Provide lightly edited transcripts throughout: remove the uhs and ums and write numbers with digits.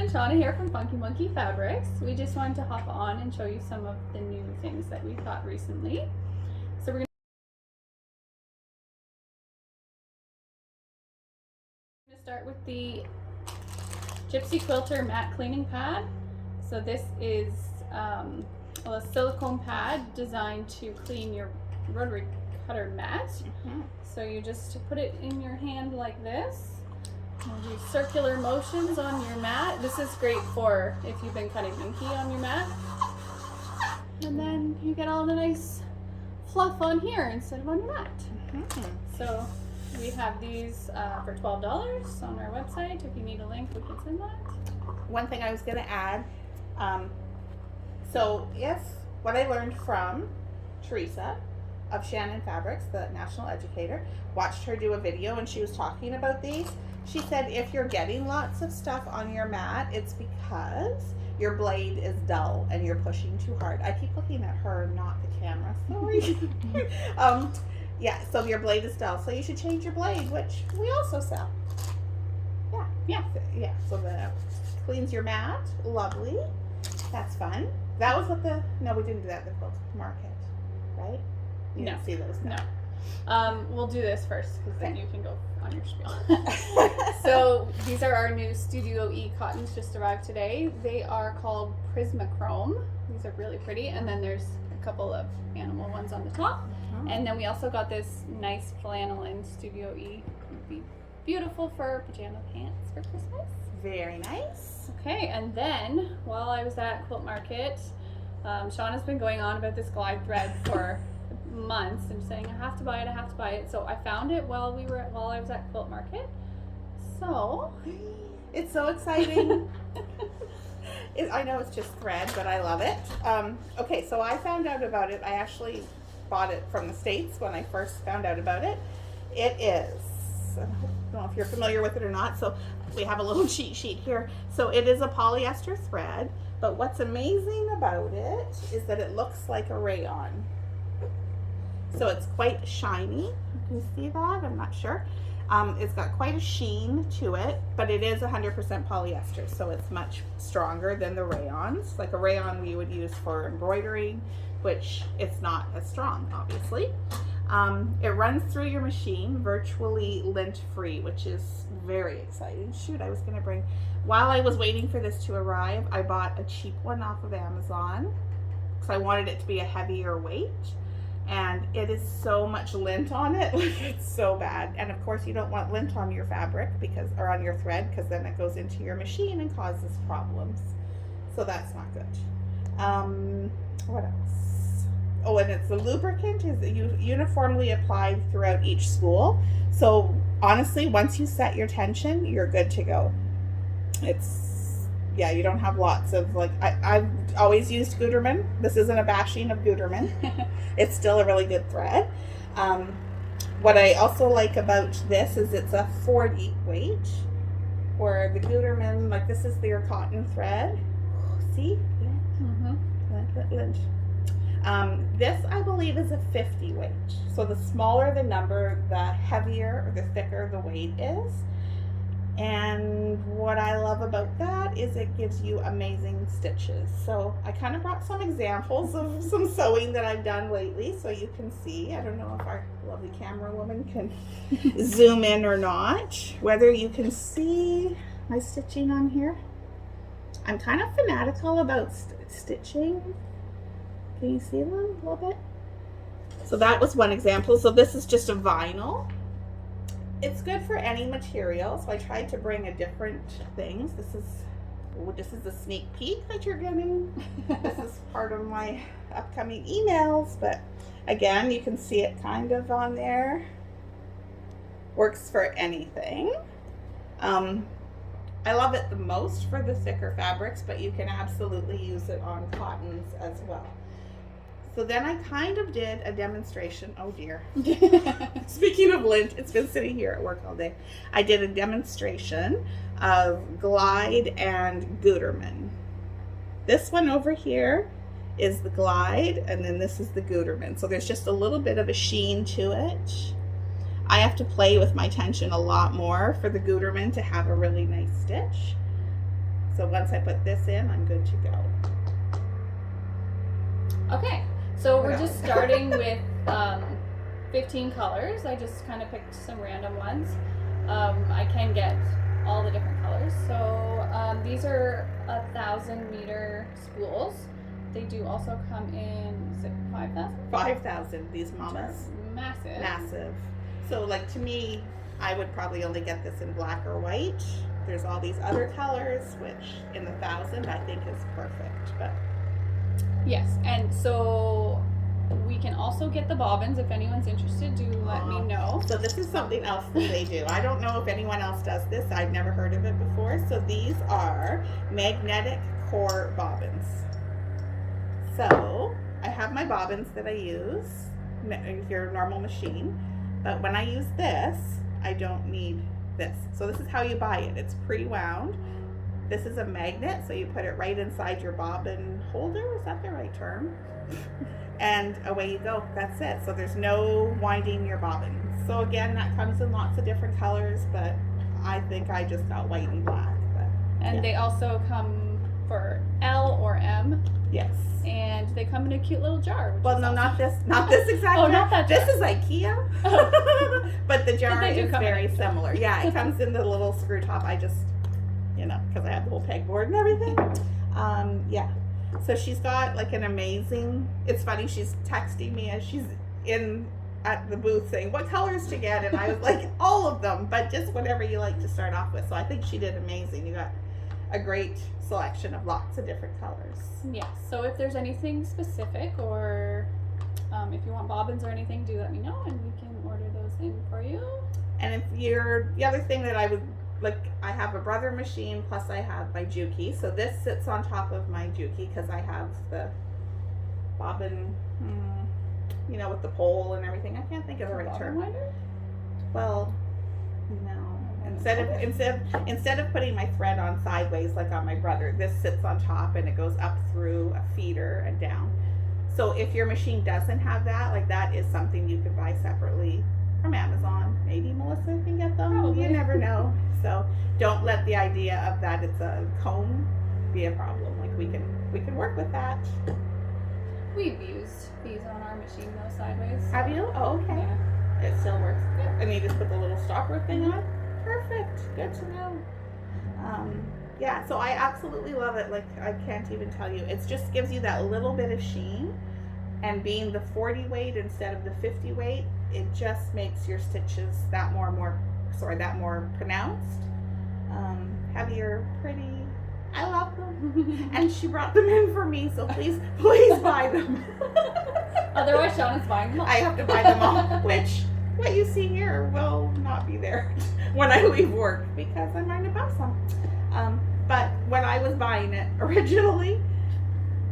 everyone, Shauna here from Funky Monkey Fabrics. We just wanted to hop on and show you some of the new things that we got recently. So we're going to start with the Gypsy Quilter Matte Cleaning Pad. So this is a silicone pad designed to clean your rotary cutter mat. So you just put it in your hand like this. You do circular motions on your mat. This is great for if you've been cutting inky on your mat. And then you get all the nice fluff on here instead of on your mat. So we have these for $12 on our website. If you need a link, we can send that. One thing I was going to add, so if what I learned from Teresa of Shannon Fabrics, the national educator, watched her do a video and she was talking about these. She said if you're getting lots of stuff on your mat, it's because your blade is dull and you're pushing too hard. I keep looking at her, not the camera, sorry. Yeah, so your blade is dull, so you should change your blade, which we also sell. Yeah, so that cleans your mat, lovely. That's fun. That was what no, we didn't do that at the quilt market, right? You didn't see those? No. We'll do this first because then you can go on your spiel. So these are our new Studio E cottons, just arrived today. They are called Prismachrome. These are really pretty, and then there's a couple of animal ones on the top. And then we also got this nice flannel in Studio E. It'd be beautiful for pajama pants for Christmas. Very nice. Okay, and then while I was at Quilt Market, Shauna's been going on about this glide thread for months and saying I have to buy it. So I found it while I was at Quilt Market. So it's so exciting. I know it's just thread, but I love it. Okay, so I found out about it. I actually bought it from the States when I first found out about it. It is, I don't know if you're familiar with it or not, so we have a little cheat sheet here. So it is a polyester thread, but what's amazing about it is that it looks like a rayon. So it's quite shiny. You can see that? I'm not sure. It's got quite a sheen to it, but it is 100% polyester, so it's much stronger than the rayons. Like a rayon we would use for embroidering, which it's not as strong, obviously. It runs through your machine virtually lint-free, which is very exciting. Shoot, I was going to bring... While I was waiting for this to arrive, I bought a cheap one off of Amazon because I wanted it to be a heavier weight. And it is so much lint on it, like it's so bad. And of course you don't want lint on your fabric or on your thread, because then it goes into your machine and causes problems. So that's not good. What else? Oh, and it's the lubricant is uniformly applied throughout each spool. So honestly, once you set your tension, you're good to go. Yeah, you don't have lots of I've always used Gutermann. This isn't a bashing of Gutermann. It's still a really good thread. What I also like about this is it's a 40 weight, where the Gutermann, this is their cotton thread. See? Lint. This I believe is a 50 weight. So the smaller the number, the heavier or the thicker the weight is. And what I love about that is it gives you amazing stitches. So I kind of brought some examples of some sewing that I've done lately so you can see. I don't know if our lovely camera woman can zoom in or not, whether you can see my stitching on here. I'm kind of fanatical about stitching. Can you see them a little bit? So that was one example. So this is just a vinyl. It's good for any material, so I tried to bring a different things. This is a sneak peek that you're getting. This is part of my upcoming emails, but again, you can see it kind of on there. Works for anything. I love it the most for the thicker fabrics, but you can absolutely use it on cottons as well. So then I kind of did a demonstration. Oh dear. Speaking of lint, it's been sitting here at work all day. I did a demonstration of Glide and Gutermann. This one over here is the Glide, and then this is the Gutermann. So there's just a little bit of a sheen to it. I have to play with my tension a lot more for the Gutermann to have a really nice stitch. So once I put this in, I'm good to go. Okay, so we're What just else? starting with 15 colors. I just kind of picked some random ones. I can get all the different colors. So these are 1,000-meter spools. They do also come in, is it 5,000? 5,000, these mamas. Massive. Massive. So like to me, I would probably only get this in black or white. There's all these other colors, which in the 1,000 I think is perfect. But Yes, and so we can also get the bobbins. If anyone's interested, do let me know. so this is something else that they do. I don't know if anyone else does this. I've never heard of it before. So these are magnetic core bobbins. So I have my bobbins that I use, your normal machine, but when I use this, I don't need this. So this is how you buy it. It's pre-wound. This is a magnet, so you put it right inside your bobbin holder. Is that the right term? And away you go. That's it. So there's no winding your bobbin. So again, that comes in lots of different colors, but I think I just got white and black. But And yeah. they also come for L or M, Yes. and they come in a cute little jar. Which Well, is no, awesome. not this exact Oh, jar. not that This jar. is IKEA. Oh. But the jar they do is come in very a jar. similar. Yeah, it comes in the little screw top. I just, because I have the whole pegboard and everything. Yeah. So she's got like an amazing, it's funny, she's texting me as she's in at the booth saying, what colors to get? And I was like, all of them, but just whatever you like to start off with. So I think she did amazing. You got a great selection of lots of different colors. Yes, so if there's anything specific or if you want bobbins or anything, do let me know and we can order those in for you. And if you're, the other thing that I would, like, I have a Brother machine, plus I have my Juki. So this sits on top of my Juki because I have the bobbin, with the pole and everything. I can't think of the right Bobbin term. winder? Well, no. Instead of putting my thread on sideways like on my Brother, this sits on top and it goes up through a feeder and down. So if your machine doesn't have that, like that is something you could buy separately from Amazon. Maybe Melissa can get them. Probably. You never know. So don't let the idea of that it's a comb be a problem. Like we can work with that. We've used these on our machine though, sideways. Have you? Oh, okay. Yeah. It still works. And you just put the little stopper thing on. Perfect. Good to know. Yeah, so I absolutely love it. Like I can't even tell you. It just gives you that little bit of sheen, and being the 40 weight instead of the 50 weight, it just makes your stitches that more pronounced. Heavier, pretty. I love them. And she brought them in for me, so please buy them. Otherwise, Shauna's buying them all. I have to buy them all, which what you see here will not be there when I leave work because I'm going to buy some. But when I was buying it originally,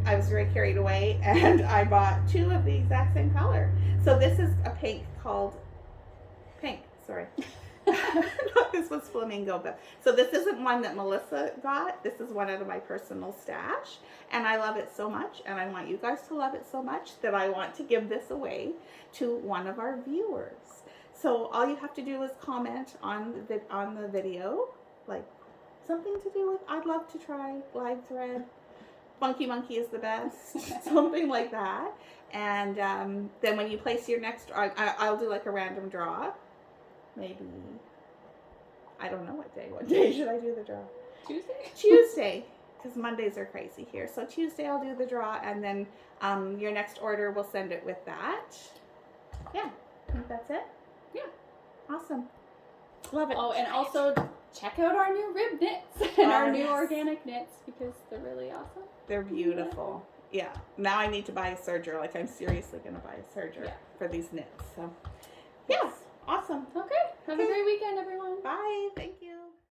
I was very carried away and I bought two of the exact same color. So this is a pink called Pink, sorry. This was Flamingo, but so this isn't one that Melissa got. This is one out of my personal stash, and I love it so much, and I want you guys to love it so much that I want to give this away to one of our viewers. So all you have to do is comment on the video, like something to do with I'd love to try glide thread. Funky Monkey is the best, something like that. And then when you place your next, I'll do like a random draw. Maybe, I don't know what day. What day should I do the draw? Tuesday? Tuesday, because Mondays are crazy here. So Tuesday I'll do the draw, and then your next order will send it with that. Yeah, I think that's it. Yeah. Awesome. Love it. Oh, and also check out our new rib knits and our new Yes. organic knits because they're really awesome. They're beautiful. Yeah. Now I need to buy a serger. Like I'm seriously going to buy a serger for these knits. So, yeah. Awesome. Okay. Have a great weekend, everyone. Bye. Thank you.